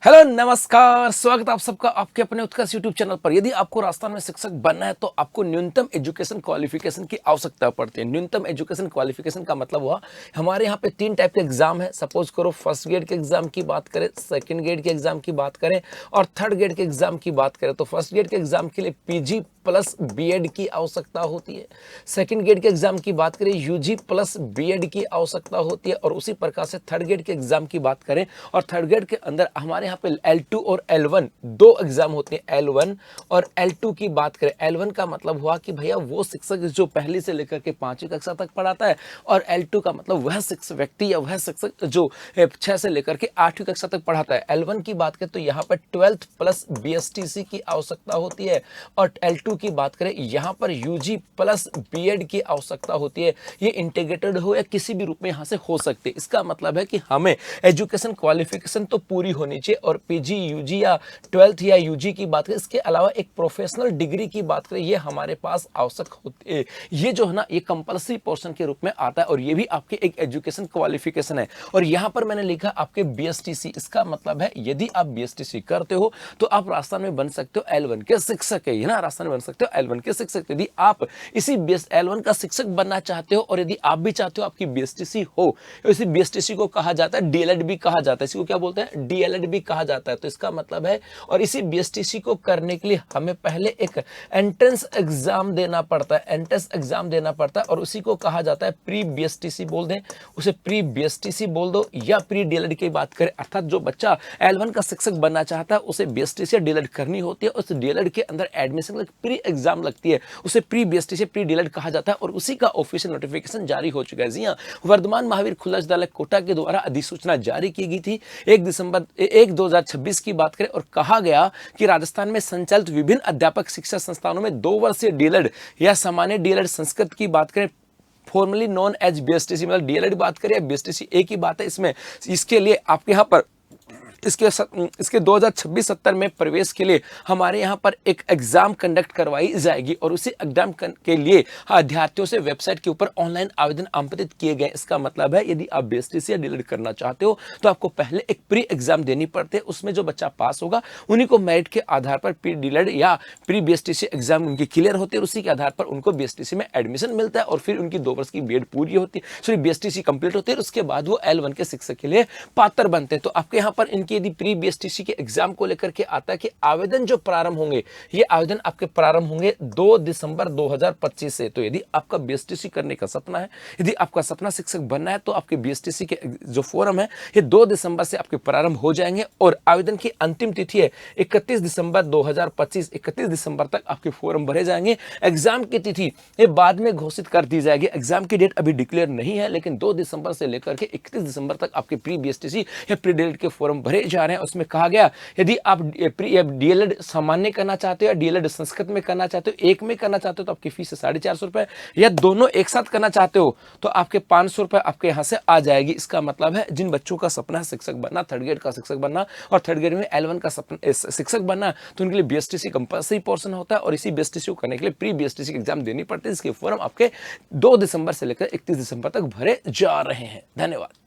Hello नमस्कार, स्वागत है आप सबका आपके अपने उत्कर्ष यूट्यूब चैनल पर। यदि आपको राजस्थान में शिक्षक बनना है तो आपको न्यूनतम एजुकेशन क्वालिफिकेशन की आवश्यकता पड़ती है। न्यूनतम एजुकेशन क्वालिफिकेशन का मतलब हुआ हमारे यहाँ पे 3 टाइप के एग्जाम है। सपोज करो फर्स्ट ग्रेड के एग्जाम की बात करें, सेकंड ग्रेड के एग्जाम की बात करें और थर्ड ग्रेड के एग्जाम की बात करें तो फर्स्ट ग्रेड के एग्जाम के लिए पीजी प्लस बीएड की आवश्यकता होती है। सेकंड ग्रेड के एग्जाम की बात करें यूजी प्लस बीएड की आवश्यकता होती है और उसी प्रकार से थर्ड ग्रेड के एग्जाम की बात करें और थर्ड ग्रेड के अंदर हमारे यहाँ पे L2 और L1 दो एग्जाम होते हैं। L1 और L2 की बात करें, L1 का मतलब हुआ कि भैया वो शिक्षक जो पहली से लेकर के 5वीं कक्षा तक पढ़ाता है और L2 का मतलब वह शिक्षक व्यक्ति या वह शिक्षक जो 6 से लेकर के 8वीं कक्षा तक पढ़ाता है। L1 की बात करें तो यहाँ पर 12th प्लस BSTC की आवश्यकता होती है और L2 की बात करें यहाँ पर यूजी प्लस बीएड की आवश्यकता होती है। ये इंटीग्रेटेड हो या किसी भी रूप में यहाँ से हो सकते। इसका मतलब है कि हमें एजुकेशन क्वालिफिकेशन तो पूरी होनी चाहिए और पीजी यूजी या 12th या यूजी की बात करें, इसके अलावा एक प्रोफेशनल डिग्री की बात करें, ये हमारे पास आवश्यक होती है। ये जो है ना, ये कंपल्सरी पोर्शन के रूप में आता है और ये भी आपके एक एजुकेशन क्वालिफिकेशन है। और यहाँ पर मैंने लिखा आपके बीएसटीसी, इसका मतलब है यदि आप बीएसटीसी करते हो तो आप राजस्थान में बन सकते हो L1 के शिक्षक है ना, राजस्थान में बन सकते हो L1 के शिक्षक। यदि आप इसी L1 का शिक्षक बनना चाहते हो और यदि आप भी चाहते हो आपकी बीएसटीसी हो, इसी बीएसटीसी को कहा जाता है डीएलएड भी कहा जाता है। इसको क्या बोलते हैं? डीएलएड भी कहा जाता है। तो इसका मतलब है, और इसी बीएसटीसी को करने के लिए हमें पहले एक एंट्रेंस एग्जाम देना पड़ता है। एंट्रेंस एग्जाम देना पड़ता है और उसी को कहा जाता है प्री बीएसटीसी बोल दें, उसे प्री बीएसटीसी बोल दो या प्री डीएलएड की बात करें। अर्थात जो बच्चा L1 का शिक्षक बनना चाहता है उसे बीएसटीसी या डीएलएड करनी होती है। उस डीएलएड के अंदर एडमिशन प्री एग्जाम लगती है, उसे प्री बीएसटीसी प्री डीएलएड कहा जाता है और उसी का ऑफिशियल नोटिफिकेशन जारी हो चुका है। जी हाँ, वर्धमान महावीर खुला विद्यालय कोटा के द्वारा अधिसूचना जारी की गई थी 1 दिसंबर 2026 की बात करें और कहा गया कि राजस्थान में संचालित विभिन्न अध्यापक शिक्षा संस्थानों में 2 वर्षीय डीएलएड या सामान्य डीएलएड संस्कृत की बात करें, फॉर्मली नॉन एज बीएसटीसी, मतलब डीएलएड बात करें या बीएसटीसी एक ही बात है इसमें। इसके लिए आपके यहाँ पर इसके 2026-70 में प्रवेश के लिए हमारे यहाँ पर एक एग्जाम कंडक्ट करवाई जाएगी और उसी एग्जाम के लिए अभ्यर्थियों से वेबसाइट के ऊपर ऑनलाइन आवेदन आमंत्रित किए गए। इसका मतलब है यदि आप बीएसटीसी या डीएलएड करना चाहते हो तो आपको पहले एक प्री एग्जाम देनी पड़ती है। उसमें जो बच्चा पास होगा उन्हीं को मेरिट के आधार पर प्री डीएलएड या प्री बीएसटीसी एग्जाम उनकी क्लियर होती है और उसी के आधार पर उनको बीएसटीसी में एडमिशन मिलता है और फिर उनकी 2 वर्ष की बीएड पूरी होती है, सॉरी बीएसटीसी कंप्लीट होती है। उसके बाद वो L1 के शिक्षक के लिए पात्र बनते हैं। तो आपके यहाँ पर यदि प्री बीएसटीसी के एग्जाम को लेकर के आता है कि आवेदन जो प्रारंभ होंगे, ये आवेदन आपके प्रारंभ होंगे 2 दिसंबर 2025 से। तो यदि आपका बीएसटीसी करने का सपना है, यदि आपका सपना शिक्षक बनना है तो आपके बीएसटीसी के जो फॉर्म है ये 2 दिसंबर से आपके प्रारंभ हो जाएंगे और आवेदन की अंतिम तिथि है 31 दिसंबर 2025। 31 दिसंबर तक आपके फॉर्म भरे जाएंगे। एग्जाम की तिथि ये बाद में घोषित कर दी जाएगी। एग्जाम की डेट अभी डिक्लेयर नहीं है, लेकिन 2 दिसंबर से लेकर के 31 दिसंबर तक आपके प्री बीएसटीसी या प्री डीएलएड के फॉर्म भरे जा रहे हैं। उसमें कहा गया यदि आप डीएलएड सामान्य करना चाहते हो या डीएलएड संस्कृत में करना चाहते हो, एक में करना चाहते हो तो आपकी फीस 450 रुपए, या दोनों एक साथ करना चाहते हो तो आपके 500 रुपए आपके यहाँ से आ जाएगी। इसका मतलब है जिन बच्चों का सपना है शिक्षक बनना, थर्ड ग्रेड का शिक्षक बनना और थर्ड ग्रेड में L1 का सपना शिक्षक बनना, तो उनके लिए बीएसटीसी कंपल्सरी पोर्शन होता है और इसी बीएसटीसी को करने के लिए प्री बीएसटीसी एग्जाम देनी पड़ती है। इसके फॉर्म आपके 2 दिसंबर से लेकर 31 दिसंबर तक भरे जा रहे हैं। धन्यवाद।